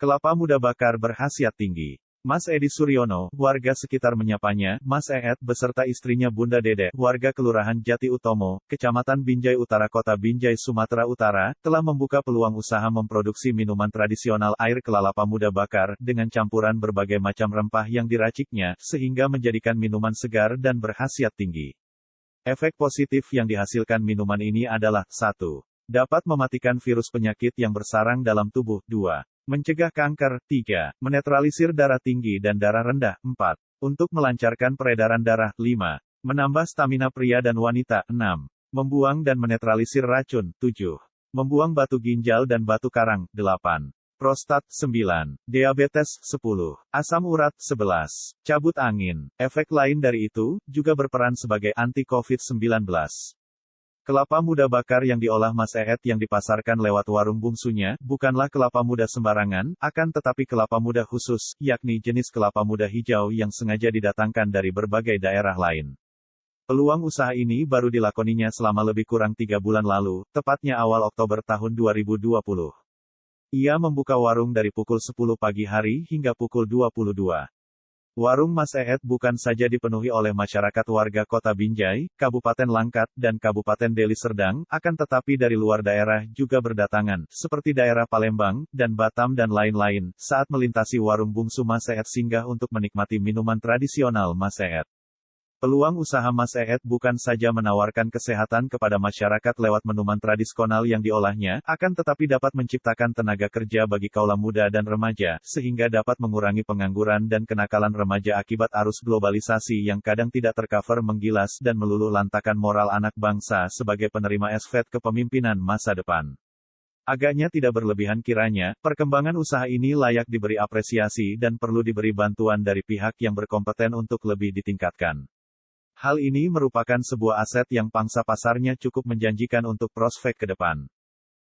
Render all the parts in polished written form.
Kelapa muda bakar berkhasiat tinggi. Mas Edi Suryono, warga sekitar menyapanya, Mas Eet beserta istrinya Bunda Dede, warga Kelurahan Jati Utomo, Kecamatan Binjai Utara Kota Binjai Sumatera Utara, telah membuka peluang usaha memproduksi minuman tradisional air kelapa muda bakar, dengan campuran berbagai macam rempah yang diraciknya, sehingga menjadikan minuman segar dan berkhasiat tinggi. Efek positif yang dihasilkan minuman ini adalah 1. Dapat mematikan virus penyakit yang bersarang dalam tubuh. 2. Mencegah kanker. 3. Menetralisir darah tinggi dan darah rendah. 4. Untuk melancarkan peredaran darah. 5. Menambah stamina pria dan wanita. 6. Membuang dan menetralisir racun. 7. Membuang batu ginjal dan batu karang. 8. Prostat. 9. Diabetes. 10. Asam urat. 11. Cabut angin. Efek lain dari itu, juga berperan sebagai anti-COVID-19. Kelapa muda bakar yang diolah Mas Eet yang dipasarkan lewat warung bungsunya, bukanlah kelapa muda sembarangan, akan tetapi kelapa muda khusus, yakni jenis kelapa muda hijau yang sengaja didatangkan dari berbagai daerah lain. Peluang usaha ini baru dilakoninya selama lebih kurang 3 bulan lalu, tepatnya awal Oktober tahun 2020. Ia membuka warung dari pukul 10 pagi hari hingga pukul 22. Warung Mas Eet bukan saja dipenuhi oleh masyarakat warga Kota Binjai, Kabupaten Langkat, dan Kabupaten Deli Serdang, akan tetapi dari luar daerah juga berdatangan, seperti daerah Palembang, dan Batam dan lain-lain, saat melintasi warung bungsu Mas Eet singgah untuk menikmati minuman tradisional Mas Eet. Peluang usaha Mas Eet bukan saja menawarkan kesehatan kepada masyarakat lewat minuman tradisional yang diolahnya, akan tetapi dapat menciptakan tenaga kerja bagi kaula muda dan remaja, sehingga dapat mengurangi pengangguran dan kenakalan remaja akibat arus globalisasi yang kadang tidak tercover menggilas dan meluluh lantakan moral anak bangsa sebagai penerima estafet kepemimpinan masa depan. Agaknya tidak berlebihan kiranya, perkembangan usaha ini layak diberi apresiasi dan perlu diberi bantuan dari pihak yang berkompeten untuk lebih ditingkatkan. Hal ini merupakan sebuah aset yang pangsa pasarnya cukup menjanjikan untuk prospek ke depan.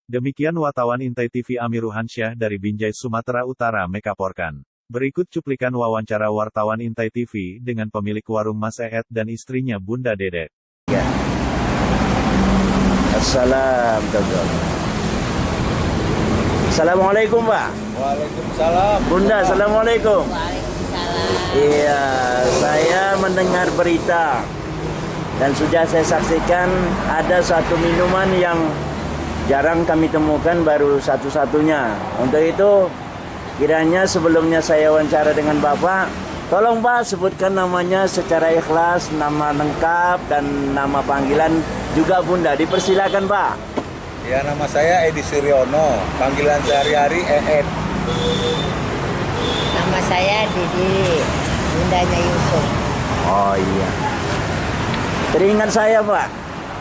Demikian wartawan Intai TV Amiru Hansyah dari Binjai Sumatera Utara mekaporkan. Berikut cuplikan wawancara wartawan Intai TV dengan pemilik warung Mas Eet dan istrinya Bunda Dede. Ya. Assalamualaikum, Pak. Waalaikumsalam. Bunda, assalamualaikum. Waalaikumsalam. Iya, saya mendengar berita dan sudah saya saksikan ada satu minuman yang jarang kami temukan, baru satu-satunya. Untuk itu, kiranya sebelumnya saya wawancara dengan Bapak, tolong Pak sebutkan namanya secara ikhlas, nama lengkap dan nama panggilan juga Bunda. Dipersilakan Pak. Ya, nama saya Edi Suryono, panggilan sehari-hari Eet. Nama saya Didi, bundanya Yusuf. Oh iya. Teringat saya Pak,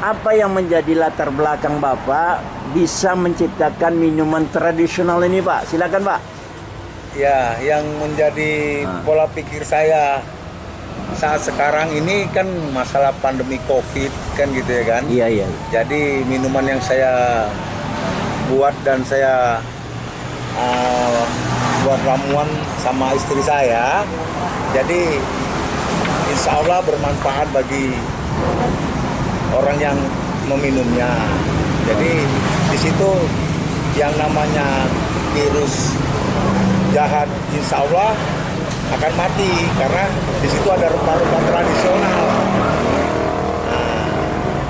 apa yang menjadi latar belakang Bapak bisa menciptakan minuman tradisional ini Pak? Silakan Pak. Ya, yang menjadi pola pikir saya saat sekarang ini kan masalah pandemi COVID kan gitu ya kan. Iya. Jadi minuman yang saya buat dan saya buat ramuan sama istri saya, jadi insya Allah bermanfaat bagi orang yang meminumnya. Jadi di situ yang namanya virus jahat insya Allah akan mati karena di situ ada rempah-rempah tradisional.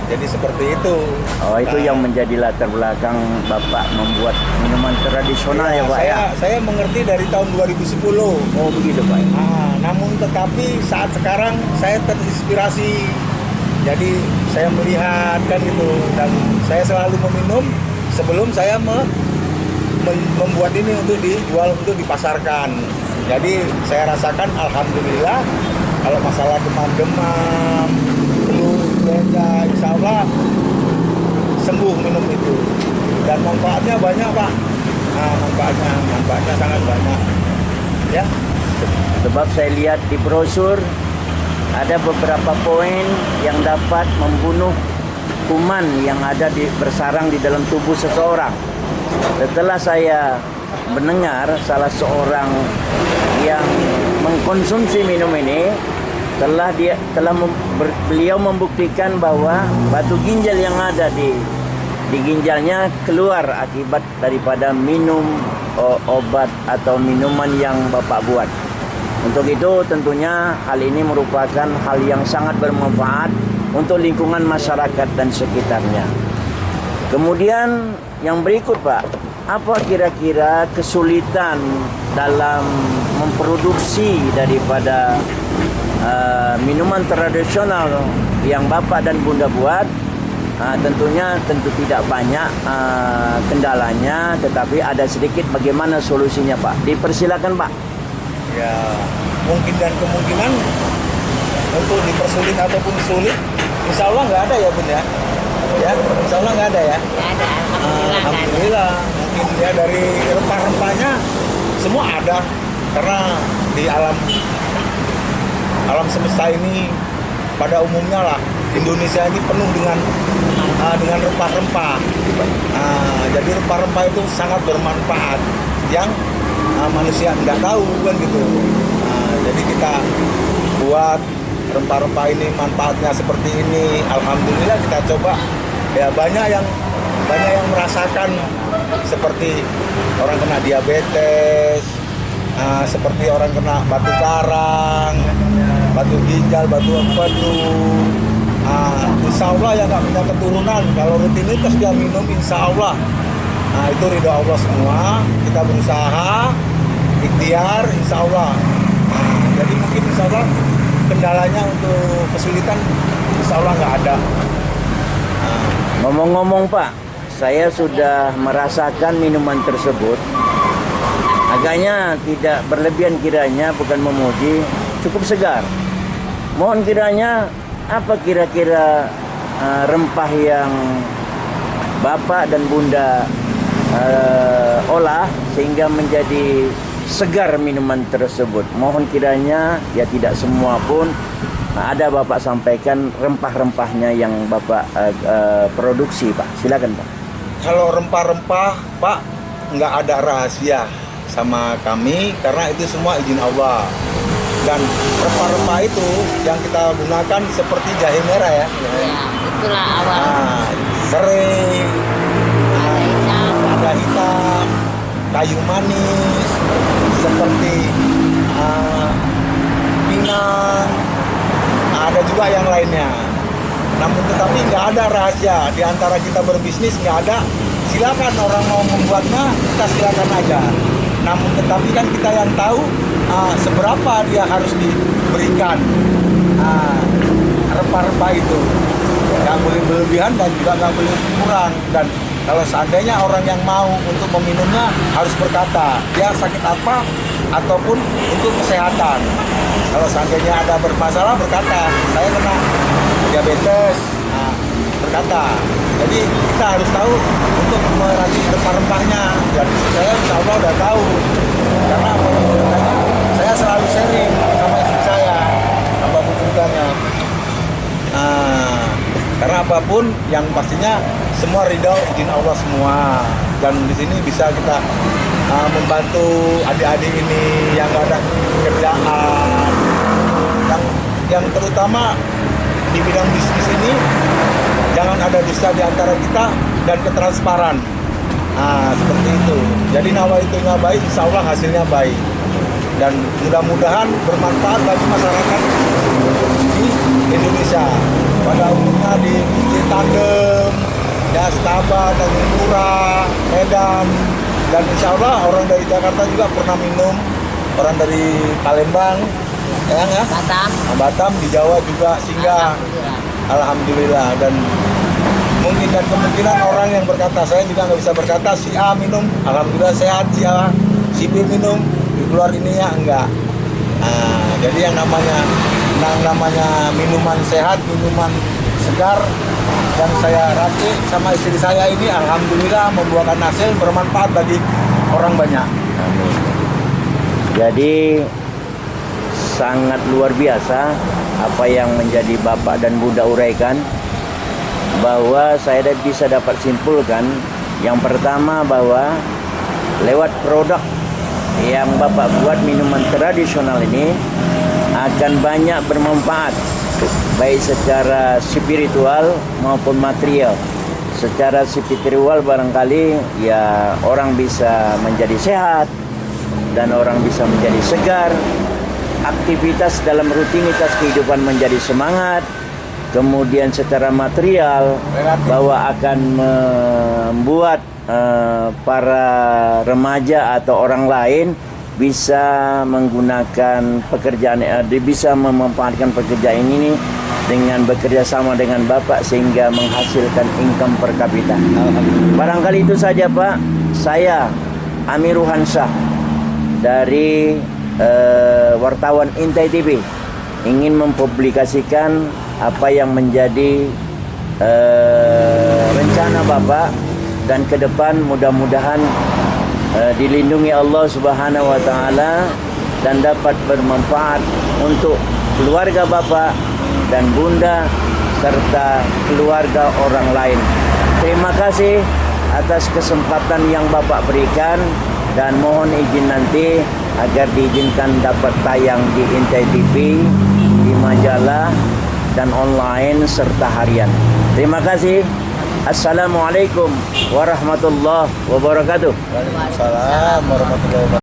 Jadi seperti itu. Oh, itu yang menjadi latar belakang Bapak membuat minuman tradisional ya Pak ya? Saya mengerti dari tahun 2010. Oh begitu Pak. Namun tetapi saat sekarang saya terinspirasi. Jadi saya melihat kan gitu, dan saya selalu meminum sebelum saya membuat ini untuk dijual, untuk dipasarkan. Jadi saya rasakan alhamdulillah kalau masalah demam-demam, beda, insya Allah sembuh minum itu, dan manfaatnya banyak Pak. Manfaatnya sangat banyak ya. Sebab saya lihat di brosur ada beberapa poin yang dapat membunuh kuman yang ada bersarang di dalam tubuh seseorang. Setelah saya mendengar salah seorang yang mengkonsumsi minum ini, beliau membuktikan bahwa batu ginjal yang ada di di ginjalnya keluar akibat daripada minum obat atau minuman yang Bapak buat. Untuk itu tentunya hal ini merupakan hal yang sangat bermanfaat untuk lingkungan masyarakat dan sekitarnya. Kemudian yang berikut Pak, apa kira-kira kesulitan dalam memproduksi daripada minuman tradisional yang Bapak dan Bunda buat? Tentunya tidak banyak kendalanya, tetapi ada sedikit bagaimana solusinya Pak. Dipersilakan Pak. Ya, mungkin dan kemungkinan untuk dipersulit ataupun sulit, insya Allah nggak ada ya Bun ya. Ya, insya Allah nggak ada ya. Nggak ada, alhamdulillah nggak ada. Alhamdulillah, mungkin ya dari rempah-rempahnya semua ada, karena di alam semesta ini pada umumnya lah Indonesia ini penuh dengan rempah-rempah. Jadi rempah-rempah itu sangat bermanfaat yang manusia nggak tahu kan gitu. Jadi kita buat rempah-rempah ini manfaatnya seperti ini. Alhamdulillah kita coba. Ya banyak yang merasakan seperti orang kena diabetes, seperti orang kena batu karang, batu ginjal, batu empedu. Insya Allah yang nggak punya keturunan, kalau rutinitas dia minum, insya Allah. Itu ridho Allah semua. Kita berusaha, ikhtiar, insya Allah. Jadi mungkin insya Allah kendalanya untuk kesulitan, insya Allah nggak ada. Ngomong-ngomong Pak, saya sudah merasakan minuman tersebut. Agaknya tidak berlebihan kiranya, bukan memuji, cukup segar. Mohon kiranya apa kira-kira rempah yang Bapak dan Bunda olah sehingga menjadi segar minuman tersebut. Mohon kiranya ya tidak semua pun ada Bapak sampaikan rempah-rempahnya yang Bapak produksi Pak. Silakan Pak. Kalau rempah-rempah Pak nggak ada rahasia sama kami karena itu semua izin Allah. Dan rempah-rempah itu yang kita gunakan seperti jahe merah ya. Ya, itulah awal. Serai, lada hitam, kayu manis, seperti pinang, ada juga yang lainnya. Namun tetapi nggak ada rahasia di antara kita berbisnis, nggak ada. Silakan orang mau membuatnya, kita silakan aja. Namun tetapi kan kita yang tahu seberapa dia harus diberikan rempah-rempah itu. Nggak boleh berlebihan dan juga nggak boleh kurang. Dan kalau seandainya orang yang mau untuk meminumnya harus berkata dia sakit apa ataupun untuk kesehatan. Kalau seandainya ada bermasalah berkata saya kena diabetes, berkata. Jadi kita harus tahu untuk meracik rempah-rempahnya. Dan saya insya Allah udah tahu karena saya selalu sharing sama istri saya apa bumbunya. Karena apapun yang pastinya semua ridho izin Allah semua. Dan di sini bisa kita membantu adik-adik ini yang nggak ada kerjaan, yang terutama di bidang bisnis ini jangan ada dusta di antara kita dan ketransparan. Seperti itu. Jadi nawaitu-nya baik, insya Allah hasilnya baik. Dan mudah-mudahan bermanfaat bagi masyarakat di Indonesia. Pada umumnya di Tandem, ya Setabat, Tanjung Pura, Medan, dan insya Allah orang dari Jakarta juga pernah minum, orang dari Palembang, ya, Batam di Jawa juga singgah. Alhamdulillah. Dan mungkin dan kemungkinan orang yang berkata, saya juga nggak bisa berkata si A minum, alhamdulillah sehat, si A, si B minum, di keluar ini ya enggak. Jadi yang namanya minuman sehat, minuman segar yang saya racik sama istri saya ini, alhamdulillah membuahkan hasil bermanfaat bagi orang banyak. Amin. Jadi sangat luar biasa apa yang menjadi Bapak dan Bunda uraikan, bahwa saya bisa dapat simpulkan yang pertama bahwa lewat produk yang Bapak buat minuman tradisional ini akan banyak bermanfaat baik secara spiritual maupun material, secara spiritual barangkali ya orang bisa menjadi sehat dan orang bisa menjadi segar, aktivitas dalam rutinitas kehidupan menjadi semangat, kemudian secara material bahwa akan membuat para remaja atau orang lain bisa menggunakan pekerjaan, bisa memanfaatkan pekerjaan ini dengan bekerja sama dengan Bapak sehingga menghasilkan income per kapita. Barangkali itu saja Pak. Saya Amirul Hansyah dari wartawan Intai TV ingin mempublikasikan apa yang menjadi rencana Bapak, dan ke depan mudah-mudahan dilindungi Allah Subhanahu wa taala dan dapat bermanfaat untuk keluarga Bapak dan Bunda serta keluarga orang lain. Terima kasih atas kesempatan yang Bapak berikan, dan mohon izin nanti agar diizinkan dapat tayang di Intai TV, di majalah dan online serta harian. Terima kasih. Assalamualaikum warahmatullahi wabarakatuh. Waalaikumsalam warahmatullahi wabarakatuh.